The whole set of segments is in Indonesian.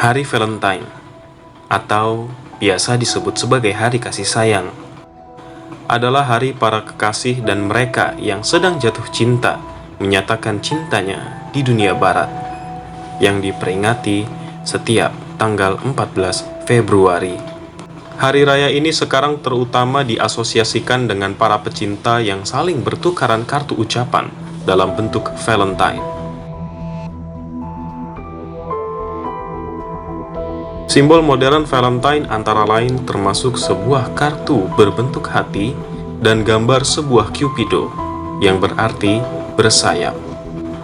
Hari Valentine, atau biasa disebut sebagai Hari Kasih Sayang, adalah hari para kekasih dan mereka yang sedang jatuh cinta menyatakan cintanya di dunia barat, yang diperingati setiap tanggal 14 Februari. Hari raya ini sekarang terutama diasosiasikan dengan para pecinta yang saling bertukaran kartu ucapan dalam bentuk Valentine. Simbol modern Valentine antara lain termasuk sebuah kartu berbentuk hati dan gambar sebuah Cupido yang berarti bersayap.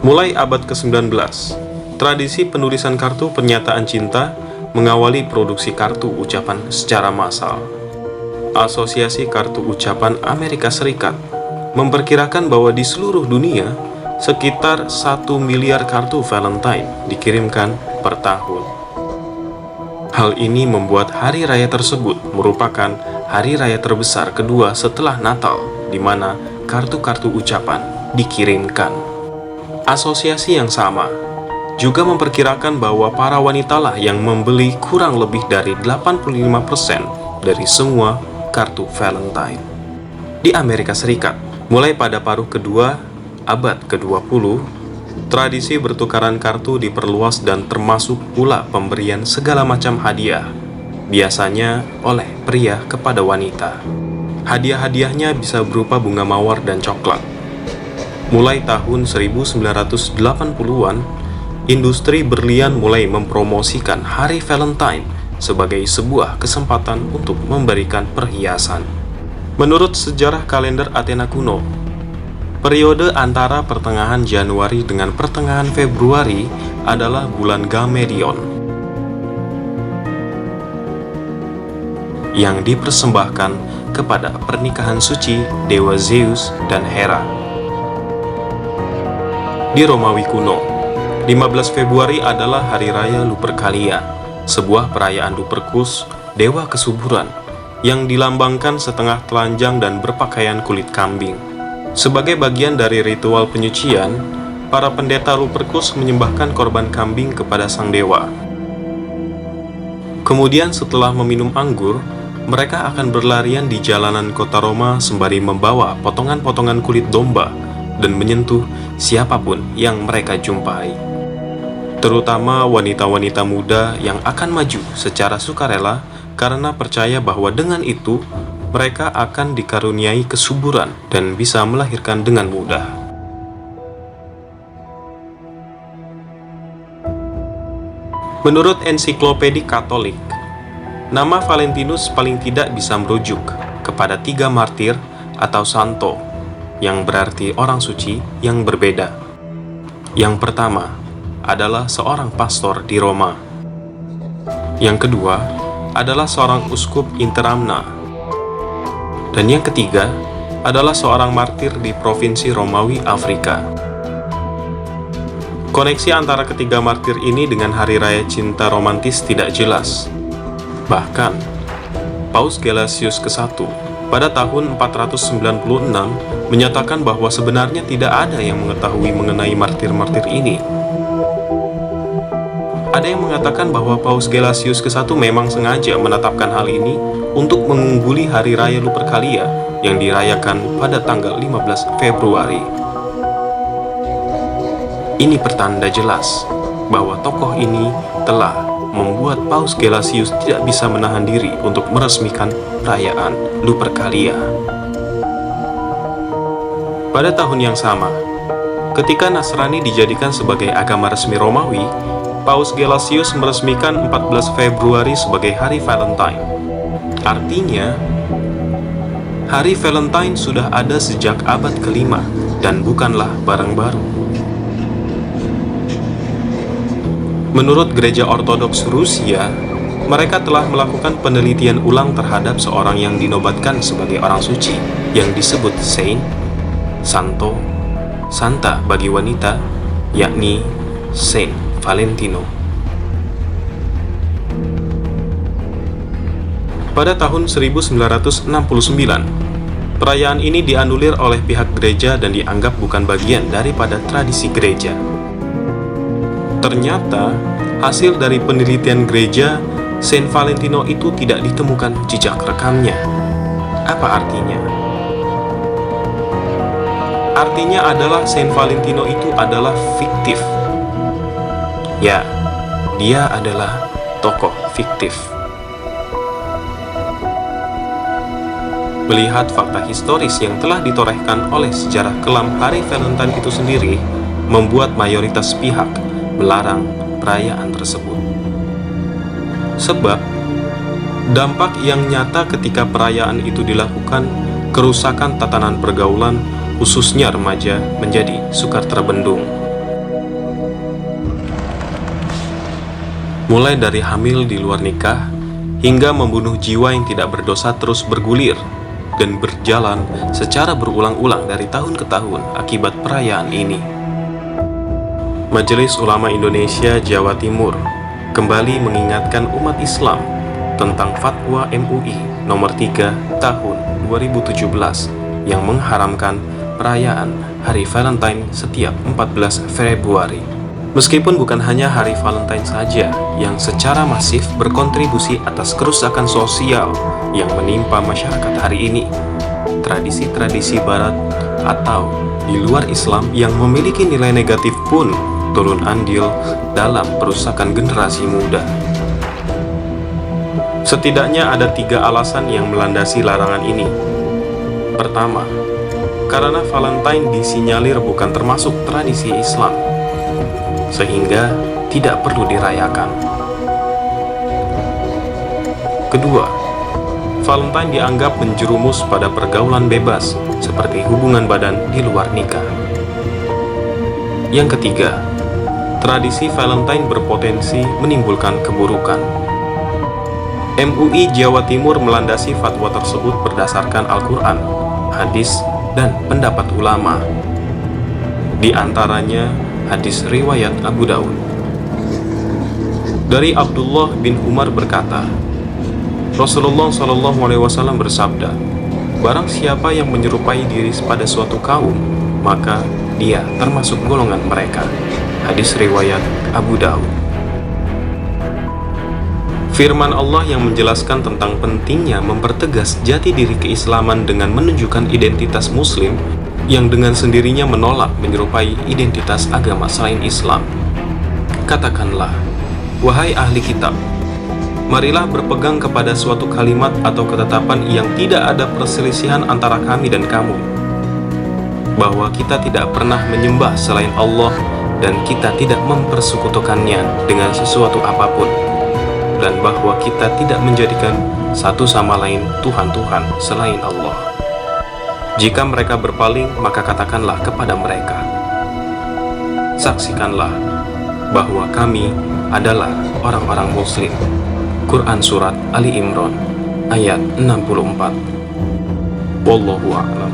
Mulai abad ke-19, tradisi penulisan kartu pernyataan cinta mengawali produksi kartu ucapan secara massal. Asosiasi Kartu Ucapan Amerika Serikat memperkirakan bahwa di seluruh dunia sekitar 1 miliar kartu Valentine dikirimkan per tahun. Hal ini membuat hari raya tersebut merupakan hari raya terbesar kedua setelah Natal, di mana kartu-kartu ucapan dikirimkan. Asosiasi yang sama juga memperkirakan bahwa para wanitalah yang membeli kurang lebih dari 85% dari semua kartu Valentine. Di Amerika Serikat, mulai pada paruh kedua abad ke-20, tradisi bertukaran kartu diperluas dan termasuk pula pemberian segala macam hadiah, biasanya oleh pria kepada wanita. Hadiah-hadiahnya bisa berupa bunga mawar dan coklat. Mulai tahun 1980-an, industri berlian mulai mempromosikan Hari Valentine sebagai sebuah kesempatan untuk memberikan perhiasan. Menurut sejarah kalender Athena kuno, periode antara pertengahan Januari dengan pertengahan Februari adalah bulan Gamedion, yang dipersembahkan kepada pernikahan suci dewa Zeus dan Hera. Di Romawi kuno, 15 Februari adalah Hari Raya Lupercalia, sebuah perayaan Lupercus, dewa kesuburan, yang dilambangkan setengah telanjang dan berpakaian kulit kambing. Sebagai bagian dari ritual penyucian, para pendeta Lupercus menyembahkan korban kambing kepada sang dewa. Kemudian setelah meminum anggur, mereka akan berlarian di jalanan kota Roma sembari membawa potongan-potongan kulit domba dan menyentuh siapapun yang mereka jumpai. Terutama wanita-wanita muda yang akan maju secara sukarela karena percaya bahwa dengan itu mereka akan dikaruniai kesuburan dan bisa melahirkan dengan mudah. Menurut ensiklopedi Katolik, nama Valentinus paling tidak bisa merujuk kepada 3 martir atau santo, yang berarti orang suci yang berbeda. Yang pertama adalah seorang pastor di Roma. Yang kedua adalah seorang uskup Interamna. Dan yang ketiga adalah seorang martir di provinsi Romawi Afrika. Koneksi antara ketiga martir ini dengan hari raya cinta romantis tidak jelas. Bahkan, Paus Gelasius ke-1 pada tahun 496 menyatakan bahwa sebenarnya tidak ada yang mengetahui mengenai martir-martir ini. Ada yang mengatakan bahwa Paus Gelasius ke-1 memang sengaja menetapkan hal ini untuk mengungguli Hari Raya Lupercalia yang dirayakan pada tanggal 15 Februari. Ini pertanda jelas bahwa tokoh ini telah membuat Paus Gelasius tidak bisa menahan diri untuk meresmikan perayaan Lupercalia. Pada tahun yang sama, ketika Nasrani dijadikan sebagai agama resmi Romawi, Paus Gelasius meresmikan 14 Februari sebagai Hari Valentine. Artinya, Hari Valentine sudah ada sejak abad ke-5 dan bukanlah barang baru. Menurut Gereja Ortodoks Rusia, mereka telah melakukan penelitian ulang terhadap seorang yang dinobatkan sebagai orang suci, yang disebut Saint, Santo, Santa bagi wanita, yakni Saint Valentino. Pada tahun 1969, perayaan ini dianulir oleh pihak gereja dan dianggap bukan bagian daripada tradisi gereja. Ternyata, hasil dari penelitian gereja, Saint Valentino itu tidak ditemukan jejak rekamnya. Apa artinya? Artinya adalah Saint Valentino itu adalah fiktif. Ya, dia adalah tokoh fiktif. Melihat fakta historis yang telah ditorehkan oleh sejarah kelam Hari Valentine itu sendiri, membuat mayoritas pihak melarang perayaan tersebut. Sebab, dampak yang nyata ketika perayaan itu dilakukan, kerusakan tatanan pergaulan, khususnya remaja, menjadi sukar terbendung. Mulai dari hamil di luar nikah, hingga membunuh jiwa yang tidak berdosa terus bergulir dan berjalan secara berulang-ulang dari tahun ke tahun akibat perayaan ini. Majelis Ulama Indonesia Jawa Timur kembali mengingatkan umat Islam tentang Fatwa MUI nomor 3 tahun 2017 yang mengharamkan perayaan Hari Valentine setiap 14 Februari. Meskipun bukan hanya Hari Valentine saja yang secara masif berkontribusi atas kerusakan sosial yang menimpa masyarakat hari ini, tradisi-tradisi Barat atau di luar Islam yang memiliki nilai negatif pun turun andil dalam perusakan generasi muda. Setidaknya ada 3 alasan yang melandasi larangan ini. Pertama, karena Valentine disinyalir bukan termasuk tradisi Islam, sehingga tidak perlu dirayakan. Kedua, Valentine dianggap menjerumus pada pergaulan bebas, seperti hubungan badan di luar nikah. Yang ketiga, tradisi Valentine berpotensi menimbulkan keburukan. MUI Jawa Timur melandasi fatwa tersebut berdasarkan Al-Quran, hadis, dan pendapat ulama. Di antaranya, hadis riwayat Abu Daud. Dari Abdullah bin Umar berkata, Rasulullah SAW bersabda, barang siapa yang menyerupai diri pada suatu kaum, maka dia termasuk golongan mereka. Hadis riwayat Abu Daud. Firman Allah yang menjelaskan tentang pentingnya mempertegas jati diri keislaman dengan menunjukkan identitas muslim yang dengan sendirinya menolak menyerupai identitas agama selain Islam. Katakanlah, wahai ahli kitab, marilah berpegang kepada suatu kalimat atau ketetapan yang tidak ada perselisihan antara kami dan kamu, bahwa kita tidak pernah menyembah selain Allah dan kita tidak mempersekutukannya dengan sesuatu apapun, dan bahwa kita tidak menjadikan satu sama lain Tuhan-Tuhan selain Allah. Jika mereka berpaling, maka katakanlah kepada mereka, saksikanlah bahwa kami adalah orang-orang muslim. Quran Surat Ali Imran ayat 64. Wallahu a'lam.